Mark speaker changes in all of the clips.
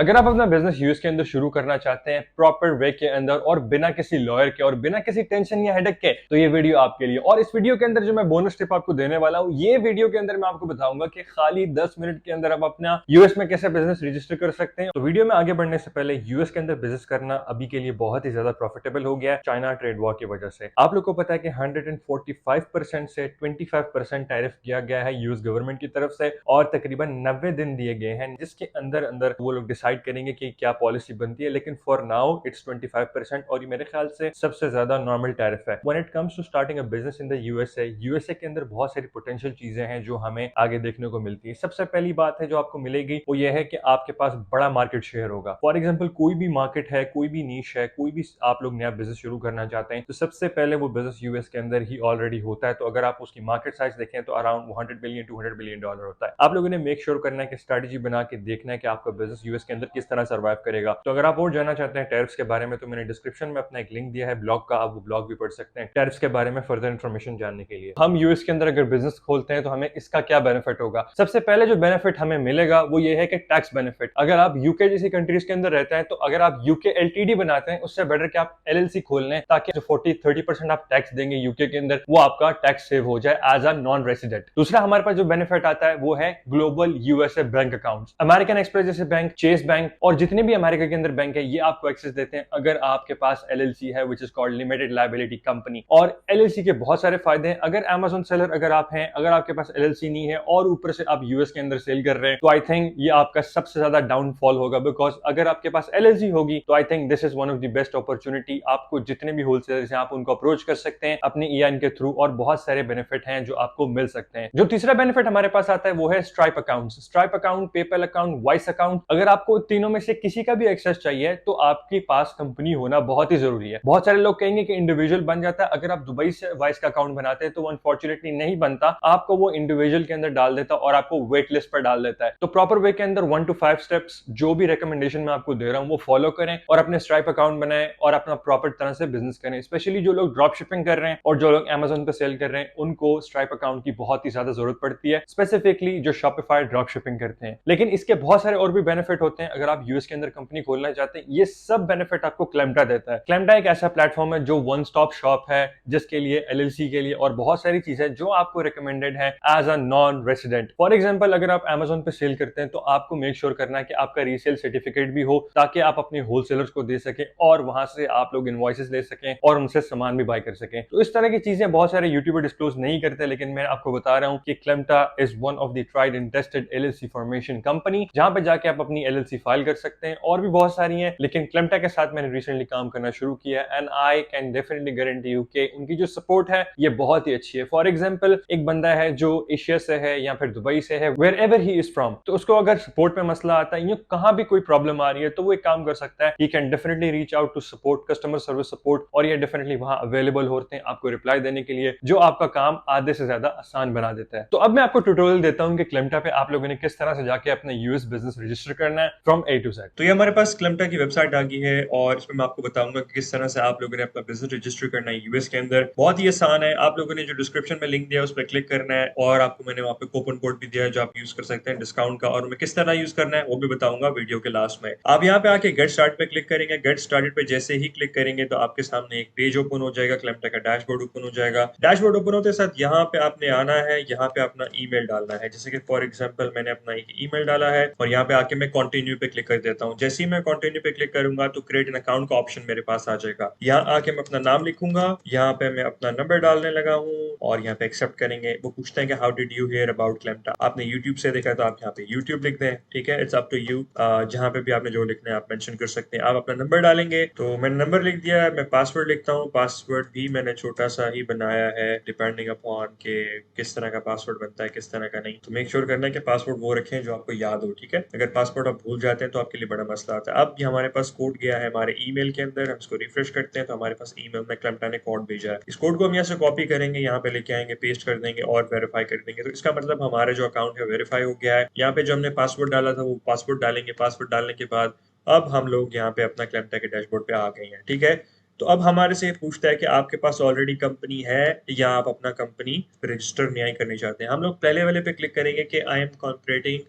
Speaker 1: अगर आप अपना बिजनेस यूएस के अंदर शुरू करना चाहते हैं प्रॉपर वे के अंदर और बिना किसी लॉयर के और बिना किसी टेंशन या हेडेक के, तो ये वीडियो आपके लिए। और इस वीडियो के अंदर जो मैं बोनस टिप आपको देने वाला हूं, ये वीडियो के अंदर मैं आपको बताऊंगा कि खाली 10 मिनट के अंदर आप अपना यूएस में कैसे बिजनेस रजिस्टर कर सकते हैं। तो वीडियो में आगे बढ़ने से पहले, यूएस के अंदर बिजनेस करना अभी के लिए बहुत ही ज्यादा प्रॉफिटेबल हो गया है चाइना ट्रेड वॉर की वजह से। आप लोग को पता है कि 145% से 25% टैरिफ किया गया है यूएस गवर्नमेंट की तरफ से, और तकरीबन 90 दिन दिए गए हैं जिसके अंदर अंदर वो लोग डिसाइड करेंगे कि क्या पॉलिसी बनती है। लेकिन फॉर नाउ इट्स 25%, और ये मेरे ख्याल से सबसे ज्यादा नॉर्मल टैरिफ है when it comes to starting a business in the USA. USA के अंदर बहुत सारी पोटेंशियल चीजें हैं जो हमें आगे देखने को मिलती है। सबसे पहली बात है जो आपको मिलेगी वो ये है कि आपके पास बड़ा मार्केट शेयर होगा। फॉर एग्जाम्पल, कोई भी मार्केट है, कोई भी नीश है, कोई भी आप लोग नया बिजनेस शुरू करना चाहते हैं, तो सबसे पहले वो बिजनेस यूएस के अंदर ही ऑलरेडी होता है। तो अगर आप उसकी मार्केट साइज देखें तो अराउंड $100 बिलियन $200 बिलियन होता है। आप लोगों ने मेक श्योर करना है कि स्ट्रेटेजी बना के देखना है कि आपका बिजनेस यूएस के अंदर किस तरह सर्वाइव करेगा। तो अगर आप और जानना चाहते हैं टैरिफ्स के बारे में, तो मैंने डिस्क्रिप्शन में अपना एक लिंक दिया है ब्लॉग का, आप वो ब्लॉग भी पढ़ सकते हैं टैरिफ्स के बारे में फर्दर इन्फॉर्मेशन जानने के लिए। हम यूएस के अंदर अगर बिजनेस खोलते हैं तो हमें इसका क्या बेनिफिट होगा? सबसे पहले जो बेनिफिट हमें मिलेगा वो ये है कि टैक्स बेनिफिट। अगर आप यूके जैसी कंट्रीज के अंदर रहते हैं तो अगर आप यूके एलटीडी बनाते हैं, उससे बेटर कि आप एलएलसी खोल लें, ताकि जो 40-30% आप टैक्स देंगे यूके के अंदर, वो आपका टैक्स सेव हो जाए एज अ नॉन रेसिडेंट। दूसरा हमारे पास जो बेनिफिट आता है वो है global USA bank account. American express जैसे बैंक, चेस बैंक और जितने भी अमेरिका के अंदर बैंक है, ये आपको एक्सेस देते हैं अगर आपके पास एलएलसी है, which is called limited liability company. और एलएलसी के बहुत सारे फायदे हैं। अगर अमेज़न सेलर अगर आप हैं, अगर आपके पास एलएलसी नहीं है और ऊपर से आप यूएस के अंदर सेल कर रहे हैं, तो आई थिंक ये आपका सबसे ज्यादा डाउनफॉल होगा। बिकॉज अगर आपके पास एलएलसी होगी तो I think this is one of the best opportunity. आपको जितने भी होलसेलर्स हैं आप उनको अप्रोच कर सकते हैं अपने ईआईएन के थ्रू, और बहुत सारे बेनिफिट हैं जो आपको मिल सकते हैं। जो तीसरा बेनिफिट हमारे पास आता है वो है stripe account. Stripe account, PayPal account, vice account, अगर आपको तीनों में से किसी का भी एक्सेस चाहिए तो आपके पास कंपनी होना बहुत ही जरूरी है। बहुत सारे लोग कहेंगे कि इंडिविजुअल बन जाता है। अगर आप दुबई से वाइस का अकाउंट बनाते हैं तो अनफॉर्चुनेटली नहीं बनता, आपको वो इंडिविजुअल के अंदर डाल देता और आपको वेट लिस्ट पर डाल देता है। तो प्रॉपर वे के अंदर 1 to 5 स्टेप्स जो भी रिकमेंडेशन मैं आपको दे रहा हूं वो फॉलो करें और अपने स्ट्राइप अकाउंट बनाएं और अपना प्रॉपर तरह से बिजनेस करें। स्पेशली जो लोग ड्रॉप शिपिंग कर रहे हैं और जो लोग अमेज़न पे सेल कर रहे हैं, उनको स्ट्राइप अकाउंट की बहुत ही ज्यादा जरूरत पड़ती है, स्पेसिफिकली जो शॉपिफाई ड्रॉप शिपिंग करते हैं। लेकिन इसके बहुत सारे और भी बेनिफिट होते हैं अगर आप यूएस के अंदर कंपनी खोलना चाहते हैं। ये सब बेनिफिट आपको क्लेम्टा देता है। क्लेम्टा एक ऐसा प्लेटफॉर्म है जो वन स्टॉप शॉप है, जिसके लिए एलएलसी के लिए और बहुत सारी चीजें जो आपको रिकमेंडेड है as a non resident. For example, अगर आप अमेज़न पे सेल करते हैं तो आपको मेक श्योर करना है कि आपका रीसेल सर्टिफिकेट भी हो, ताकि आप अपने होलसेलर्स को दे सकें और वहां से आप लोग इनवॉइसेस ले सकें और उनसे सामान भी बाय कर सकें। तो इस तरह की चीजें बहुत सारे यूट्यूबर डिस्क्लोज नहीं करते, लेकिन मैं आपको बता रहा हूं कि Clemta is one of the tried and tested LLC formation company, जहां पे जाके आप अपनी एलएलसी फाइल कर सकते हैं। और भी बहुत सारी हैं, लेकिन क्लेम्टा के साथ मैंने रिसेंटली काम करना शुरू किया है and I can definitely guarantee you कि उनकी जो सपोर्ट है ये बहुत ही अच्छी है। फॉर एग्जांपल, एक बंदा है जो एशिया से है या फिर दुबई से है, wherever he is from, तो उसको अगर सपोर्ट में मसला आता है या कहां भी कोई प्रॉब्लम आ रही है, तो वो एक काम कर सकता है, he can definitely reach out to support, customer service support, और ये डेफिनेटली वहां अवेलेबल होते हैं आपको रिप्लाई देने के लिए, जो आपका काम आधे से ज्यादा आसान बना देता है। तो अब मैं आपको ट्यूटोरियल देता हूं कि क्लेम्टा पे आप लोगों ने किस तरह से जाके अपना यूएस बिजनेस रजिस्टर करना है फ्रॉम ए टू जेड।
Speaker 2: तो ये हमारे पास क्लेम्टा की वेबसाइट आ गई है और इसमें मैं आपको बताऊंगा कि किस तरह से आप लोगों ने अपना बिजनेस रजिस्टर करना है यूएस के अंदर। बहुत ही आसान है। आप लोगों ने जो डिस्क्रिप्शन में लिंक दिया है उस पर क्लिक करना है, और आपको मैंने वहाँ पे कूपन कोड भी दिया है जो आप यूज कर सकते हैं डिस्काउंट का, और मैं किस तरह यूज करना है वो भी बताऊंगा वीडियो के लास्ट में। आप यहाँ पे आके गेट स्टार्ट पे क्लिक करेंगे। गेट स्टार्टेड पे जैसे ही क्लिक करेंगे तो आपके सामने एक पेज ओपन हो जाएगा, क्लेम्टा का डैशबोर्ड ओपन हो जाएगा। डैशबोर्ड ओपन होते साथ यहाँ पे आपने आना है, यहाँ पे अपना ईमेल डालना है। जैसे कि फॉर एग्जांपल मैंने अपना एक ईमेल डाला है और यहाँ पे आके मैं कंटिन्यू पे क्लिक कर देता हूँ। जैसे ही मैं कंटिन्यू पे क्लिक करूंगा तो क्रिएट एन अकाउंट का ऑप्शन मेरे पास आ जाएगा। यहाँ आके मैं अपना नाम लिखूंगा, यहाँ पे मैं अपना नंबर डालने लगा हूँ और यहाँ पे एक्सेप्ट करेंगे। वो पूछते हैं कि how did you hear about Clemta. आपने यूट्यूब से देखा तो आप यहाँ पे यूट्यूब लिख दें, ठीक है, इट्स अप टू यू। जहाँ पे भी आपने जो लिखना है आप मेंशन कर सकते हैं। आप अपना नंबर डालेंगे, तो मैंने नंबर लिख दिया है। मैं पासवर्ड लिखता हूँ, पासवर्ड भी मैंने छोटा सा ही बनाया है डिपेंडिंग अपॉन के किस तरह का पासवर्ड बनता है किस तरह का नहीं। तो मेक श्योर करना है कि पासवर्ड वो रखें जो आपको याद हो, ठीक है। अगर पासवर्ड आप भूल जाते हैं तो आपके लिए बड़ा मसला आता है। अब ये हमारे पास कोड गया है हमारे ईमेल के अंदर, हम इसको रिफ्रेश करते हैं तो हमारे पास ईमेल में क्लेम्टा ने कोड भेजा है। इस कोड को हम यहाँ से कॉपी करेंगे, यहाँ पे लेके आएंगे, पेस्ट कर देंगे और वेरीफाई कर देंगे। तो इसका मतलब हमारा जो अकाउंट है वेरीफाई हो गया है। यहाँ पे जो हमने पासवर्ड डाला था वो पासवर्ड डालेंगे। पासवर्ड डालने के बाद अब हम लोग यहाँ पे अपना क्लेम्टा के डैशबोर्ड पे आ गए हैं, ठीक है। तो अब हमारे से पूछता है कि आपके पास ऑलरेडी कंपनी है या आप अपना कंपनी रजिस्टर नहीं करनी चाहते हैं। हम लोग पहले वाले पे क्लिक करेंगे कि I am contemplating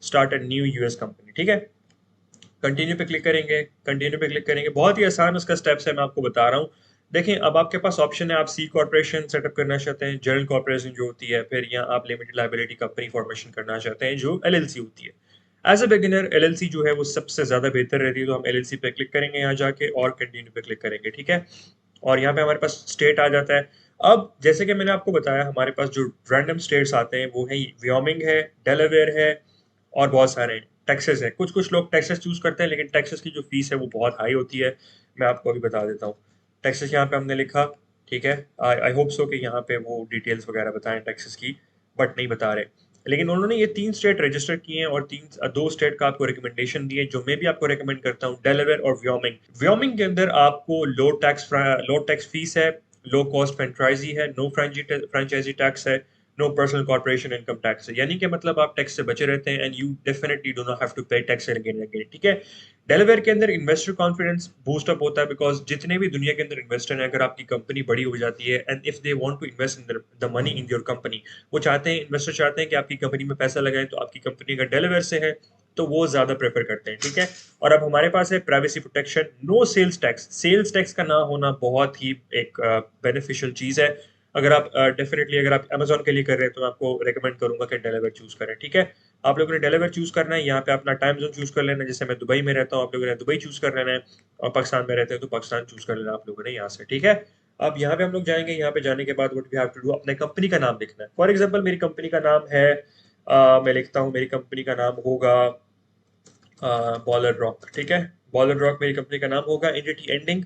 Speaker 2: start a new US company, ठीक है। कंटिन्यू पे क्लिक करेंगे, कंटिन्यू पे क्लिक करेंगे। बहुत ही आसान उसका स्टेप्स है, मैं आपको बता रहा हूँ। देखें, अब आपके पास ऑप्शन है, आप सी कॉर्पोरेशन सेटअप करना चाहते हैं, जनरल कॉर्पोरेशन जो होती है, फिर यहाँ आप लिमिटेड लायबिलिटी कंपनी फॉर्मेशन करना चाहते हैं जो एलएलसी होती है। एज अ बिगिनर एलएलसी जो है वो सबसे ज्यादा बेहतर रहती है, तो हम एलएलसी पे क्लिक करेंगे यहाँ जाके और कंटिन्यू पे क्लिक करेंगे, ठीक है। और यहाँ पे हमारे पास स्टेट आ जाता है। अब जैसे कि मैंने आपको बताया, हमारे पास जो रैंडम स्टेट्स आते हैं वो है व्योमिंग है, डेलावेयर है और बहुत सारे टेक्सास है। कुछ कुछ लोग टेक्सास चूज करते हैं, लेकिन टेक्सास की जो फीस है वो बहुत हाई होती है। मैं आपको अभी बता देता हूँ। टेक्सास यहाँ पे हमने लिखा, ठीक है। आई होप सो कि यहाँ पे वो डिटेल्स वगैरह बताएं टेक्सास की, बट नहीं बता रहे। लेकिन उन्होंने ये 3 स्टेट रजिस्टर किए हैं और 2 स्टेट का आपको रिकमेंडेशन दिए, जो मैं भी आपको रिकमेंड करता हूँ, डेलावेयर और व्योमिंग। व्योमिंग के अंदर आपको लो टैक्स फीस है, लो कॉस्ट फ्रेंचाइजी है, नो फ्रेंचाइजी टैक्स है, no personal corporation income tax है। यानी कि मतलब आप टैक्स से बचे रहते हैं and you definitely do not have to pay tax again again, ठीक है। डेलावेयर के अंदर इन्वेस्टर कॉन्फिडेंस बूस्ट अप होता है, बिकॉज जितने भी दुनिया के अंदर इन्वेस्टर हैं, अगर आपकी कंपनी बड़ी हो जाती है and if they want to invest in the money in your company, वो चाहते हैं, इन्वेस्टर चाहते हैं कि आपकी कंपनी में पैसा लगाएं, तो आपकी कंपनी अगर डेलावेयर से है तो वो ज्यादा प्रेफर करते हैं, ठीक है। और अब हमारे पास है privacy protection, no sales tax. Sales tax का ना होना बहुत ही एक बेनिफिशियल चीज है। अगर आप डेफिनेटली अगर आप अमेजोन के लिए कर रहे हैं तो मैं आपको रेकमेंड करूंगा कि डेलावेयर चूज करें, ठीक है। आप लोगों ने डेलावेयर चूज करना है, यहाँ पे अपना टाइम जोन चूज कर लेना है। जैसे मैं दुबई में रहता हूँ, आप लोगों ने दुबई चूज कर लेना है, और पाकिस्तान में रहते हैं तो पाकिस्तान चूज कर लेना आप लोगों ने यहाँ से, ठीक है। अब यहाँ पे हम लोग जाएंगे, यहाँ पे जाने के बाद what we have to do, अपने कंपनी का नाम लिखना है। फॉर एग्जांपल मेरी कंपनी का नाम है, मैं लिखता हूँ, मेरी कंपनी का नाम होगा बॉलर रॉक, ठीक है। बॉलर रॉक मेरी कंपनी का नाम होगा, एंटिटी एंडिंग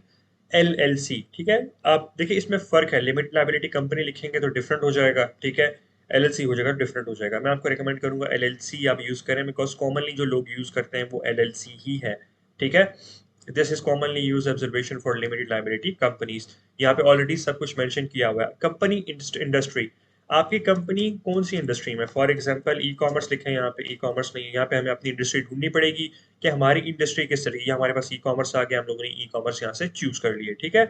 Speaker 2: एलएलसी, ठीक है। आप देखिए इसमें फर्क है, लिमिटेड लायबिलिटी कंपनी लिखेंगे तो डिफरेंट हो जाएगा, ठीक है। एलएलसी हो जाएगा डिफरेंट हो जाएगा। मैं आपको रिकमेंड करूंगा एलएलसी आप यूज करें, बिकॉज कॉमनली जो लोग यूज करते हैं वो एलएलसी ही है, ठीक है। This is commonly use observation for limited liability companies. यहाँ पे ऑलरेडी सब कुछ मेंशन किया हुआ है। कंपनी इंडस्ट्री, आपकी कंपनी कौन सी इंडस्ट्री में, फॉर एग्जांपल ई कॉमर्स लिखें, यहाँ पे ई कॉमर्स नहीं है, यहाँ पे हमें अपनी इंडस्ट्री ढूंढनी पड़ेगी कि हमारी इंडस्ट्री किस तरह की है। हमारे पास ई कॉमर्स आ गया, हम लोगों ने ई कॉमर्स यहाँ से चूज कर लिए, ठीक है।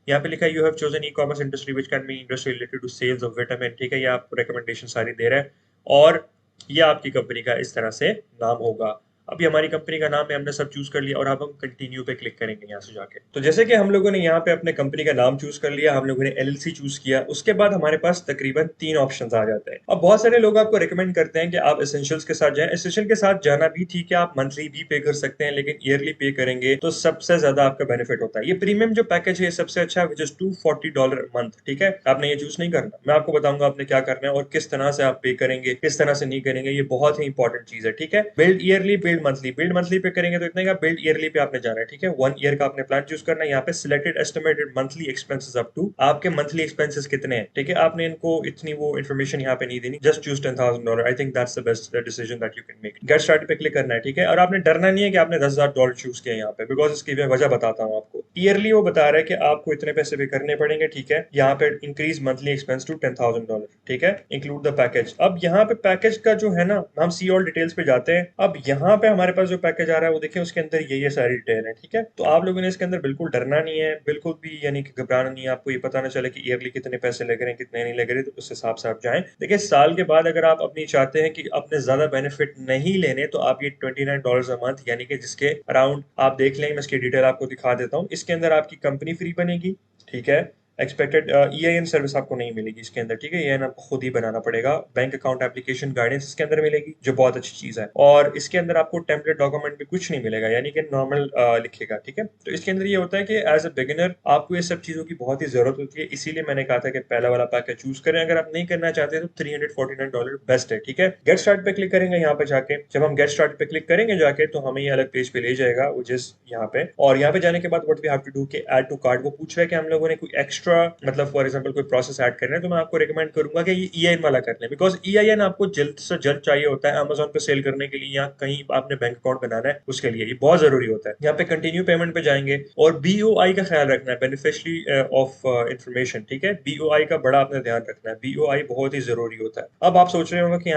Speaker 2: यहाँ पे लिखा है you have chosen e commerce industry which can be industry related to sales of vitamin, ठीक है। ये आपको रिकमेंडेशन सारी दे रहा है और ये आपकी कंपनी का इस तरह से नाम होगा। अभी हमारी कंपनी का नाम है, हमने सब चूज कर लिया और अब हम कंटिन्यू पे क्लिक करेंगे यहाँ से जाके। तो जैसे कि हम लोगों ने यहाँ पे अपने कंपनी का नाम चूज कर लिया, हम लोगों ने एलएलसी चूज किया, उसके बाद हमारे पास तकरीबन 3 ऑप्शंस आ जाते हैं। अब बहुत सारे लोग आपको रिकमेंड करते हैं कि आप एसेंशियल्स के साथ जाएं। एसेंशियल के साथ जाना भी ठीक है, आप मंथली भी पे कर सकते हैं, लेकिन ईयरली पे करेंगे तो सबसे ज्यादा आपका बेनिफिट होता है। ये प्रीमियम जो पैकेज है सबसे अच्छा है, विच इज $240 मंथ, ठीक है। आपने ये चूज नहीं करना, मैं आपको बताऊंगा आपने क्या करना है और किस तरह से आप पे करेंगे, किस तरह से नहीं करेंगे। ये बहुत ही इंपॉर्टेंट चीज है, ठीक है। Build yearly, build monthly. Build monthly पे करेंगे तो इतने का, बिल्ड ईयरली पे आपने जाना है, ठीक है। 1 ईयर का आपने प्लान चूज करना है। यहाँ पे selected estimated monthly expenses up to, आपके मंथली एक्सपेंसेस कितने हैं, ठीक है। आपने इनको इतनी वो इन्फॉर्मेशन यहाँ पे नहीं देनी, just choose $10,000। I think that's the best decision that you can make. Get start पे क्लिक करना है, ठीक है। और आपने डरना नहीं है कि आपने $10,000 चूज किया यहाँ पे, बिकॉज इसकी मैं वजह बताता हूँ आपको। ईयरली वो बता रहा है कि आपको इतने पैसे पे करने पड़ेंगे, ठीक है। यहाँ पे इंक्रीज मंथली एक्सपेंस टू $10,000, ठीक है, इंक्लूड द पैकेज। अब यहाँ पे पैकेज का जो है ना, हम सी ऑल डिटेल्स पे जाते हैं। अब यहाँ पे हमारे पास जो पैकेज आ रहा है वो देखिए, उसके अंदर ये सारी डिटेल है, ठीक है। तो आप लोगों ने इसके अंदर बिल्कुल डरना नहीं है, बिल्कुल भी यानी कि घबराना नहीं है। आपको ये पता ना चले कि ईयरली कितने पैसे लग रहे हैं, कितने नहीं लग रहे, तो उस हिसाब से आप जाएं। देखिए साल के बाद अगर आप अपनी चाहते हैं कि अपने ज्यादा बेनिफिट नहीं लेने, तो आप ये $29 अ मंथ, यानी कि जिसके अराउंड आप देख लेंगे, मैं इसकी डिटेल आपको दिखा देता हूँ। इसके अंदर आपकी कंपनी फ्री बनेगी, ठीक है। एक्सपेक्टेड ईआईएन सर्विस आपको नहीं मिलेगी इसके अंदर, ठीक है। ईआईएन आपको खुद ही बनाना पड़ेगा। बैंक अकाउंट एप्लीकेशन गाइडेंस इसके अंदर मिलेगी, जो बहुत अच्छी चीज है। और इसके अंदर आपको टेम्पलेट डॉक्यूमेंट भी कुछ नहीं मिलेगा, यानी कि नॉर्मल लिखेगा, ठीक है। तो इसके अंदर ये होता है कि एज अ बिगिनर आपको ये सब चीजों की बहुत ही जरूरत होती है, इसीलिए मैंने कहा था कि पहला वाला पैकेज चूज करें। अगर आप नहीं करना चाहते तो $349 बेस्ट है, ठीक है। गेट स्टार्ट पे क्लिक करेंगे यहाँ पे जाके। जब हम गेट स्टार्ट पे क्लिक करेंगे जाके, तो हमें ये अलग पेज पे ले जाएगा, वो जिस यहाँ पे। और यहाँ पे जाने के बाद what we have to do के ऐड टू कार्ट, वो पूछ रहा है कि हम लोगों ने कोई एक्स्ट्रा, मतलब फॉर एग्जांपल कोई प्रोसेस ऐड करना है, तो मैं आपको रिकमेंड करूंगा कि ये ईआईएन वाला कर लें, बिकॉज ईआईएन आपको जल्द से जल्द चाहिए होता है अमेजोन पे सेल करने के लिए, या कहीं आपने बैंक अकाउंट बनाना है उसके लिए, ये बहुत जरूरी होता है। यहाँ पे कंटिन्यू पेमेंट पे जाएंगे और बीओआई का ख्याल रखना है, बेनिफिशियरी ऑफ इंफॉर्मेशन, ठीक है। बीओआई का बड़ा आपने ध्यान रखना है, बीओआई बहुत ही जरूरी होता है। अब आप सोच रहे होंगे कि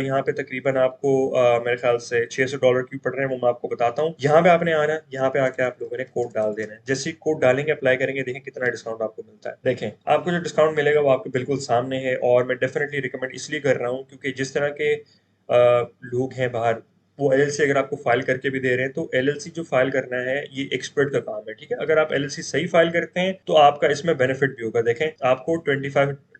Speaker 2: यहाँ पे तकरीबन आपको मेरे ख्याल से $600 क्यों पड़ रहे हैं, वो मैं आपको बताता हूँ। यहाँ पे आपने आना है, यहाँ पे आके आप लोगों ने कोड डाल देना है। जैसे कोड डालेंगे, अप्लाई करेंगे, देखें कितना डिस्काउंट आपको मिलता है। देखें आपको जो डिस्काउंट मिलेगा वो आपके बिल्कुल सामने है, और मैं डेफिनेटली रिकमेंड इसलिए कर रहा हूँ क्योंकि जिस तरह के लोग हैं बाहर, वो एलएलसी अगर आपको फाइल करके भी दे रहे हैं तो एलएलसी जो फाइल करना है ये एक्सपर्ट का काम है, ठीक है। अगर आप एलएलसी सही फाइल करते हैं तो आपका इसमें बेनिफिट भी होगा। देखें, आपको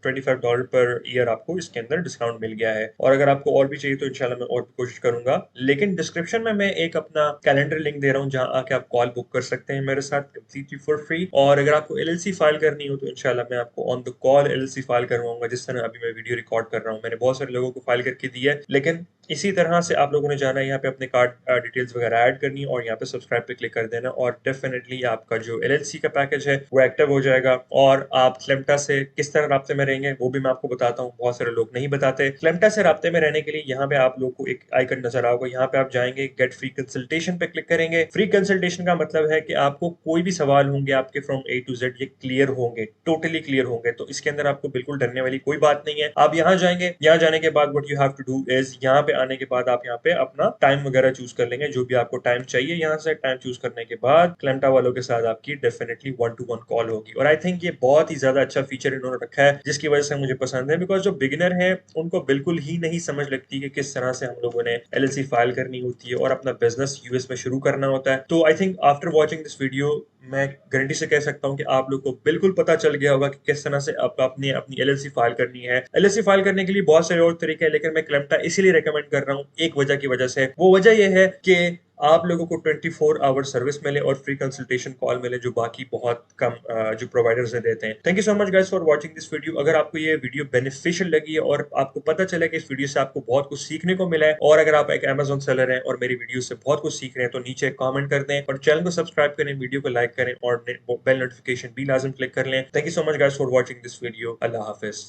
Speaker 2: $25 पर ईयर आपको इसके अंदर डिस्काउंट मिल गया है। और अगर आपको और भी चाहिए तो इंशाल्लाह मैं और भी कोशिश करूंगा, लेकिन डिस्क्रिप्शन में मैं एक अपना कैलेंडर लिंक दे रहा हूँ जहां आके आप कॉल बुक कर सकते हैं मेरे साथ कंप्लीटली फॉर फ्री। और अगर आपको एलएलसी फाइल करनी हो तो इंशाल्लाह मैं आपको on the call LLC file करवाऊंगा, जिस तरह अभी मैं वीडियो रिकॉर्ड कर रहा हूँ। मैंने बहुत सारे लोगों को फाइल करके दी है, लेकिन इसी तरह से आप लोगों ने जाना है यहाँ पे अपने कार्ड डिटेल्स वगैरह ऐड करनी है और यहाँ पे सब्सक्राइब पे क्लिक कर देना और डेफिनेटली आपका जो एलएलसी का पैकेज है वो एक्टिव हो जाएगा। और आप क्लेम्टा से किस तरह राब्ते में रहेंगे वो भी मैं आपको बताता हूँ, बहुत सारे लोग नहीं बताते। क्लेम्टा से राब्ते में रहने के लिए यहाँ पे आप लोग को एक आइकन नजर आओगे, यहाँ पे आप जाएंगे गेट फ्री कंसल्टेशन पे क्लिक करेंगे। फ्री कंसल्टेशन का मतलब है कि आपको कोई भी सवाल होंगे आपके फ्रॉम ए टू जेड ये क्लियर होंगे, टोटली क्लियर होंगे। तो इसके अंदर आपको बिल्कुल डरने वाली कोई बात नहीं है। आप यहाँ जाएंगे, यहाँ जाने के बाद what you have to do is यहाँ पे आने के बाद आप यहाँ पे अपना टाइम वगैरह चूज कर लेंगे, जो भी आपको टाइम चाहिए। यहाँ से टाइम चूज करने के बाद क्लेम्टा वालों के साथ आपकी डेफिनेटली 1-to-1 कॉल होगी। और आई थिंक ये बहुत ही ज्यादा अच्छा फीचर इन्होंने रखा है, जिसकी वजह से मुझे पसंद है। बिकॉज जो बिगिनर है उनको बिल्कुल ही नहीं समझ लगती कि किस तरह से हम लोगों ने एलएलसी फाइल करनी होती है और अपना बिजनेस यूएस में शुरू करना होता है। तो I think after watching this video मैं गारंटी से कह सकता हूं कि आप लोग को बिल्कुल पता चल गया होगा कि किस तरह से आप अपनी एलएलसी फाइल करनी है। एलएलसी फाइल करने के लिए बहुत सारे और तरीके हैं, लेकिन मैं क्लेम्टा इसीलिए रेकमेंड कर रहा हूं एक वजह की वजह से। वो वजह यह है कि आप लोगों को 24 आवर सर्विस मिले और फ्री कंसल्टेशन कॉल मिले, जो बाकी बहुत कम जो प्रोवाइडर्स देते हैं। Thank you so much guys for watching this video. अगर आपको ये वीडियो बेनिफिशियल लगी है और आपको पता चला कि इस वीडियो से आपको बहुत कुछ सीखने को मिला है, और अगर आप एक अमेजोन सेलर हैं और मेरी वीडियो से बहुत कुछ सीख रहे हैं, तो नीचे कॉमेंट कर दें और चैनल को सब्सक्राइब करें, वीडियो को लाइक करें और बेल नोटिफिकेशन भी लाजम क्लिक कर लें। Thank you so much guys for watching this video. Allah Hafiz.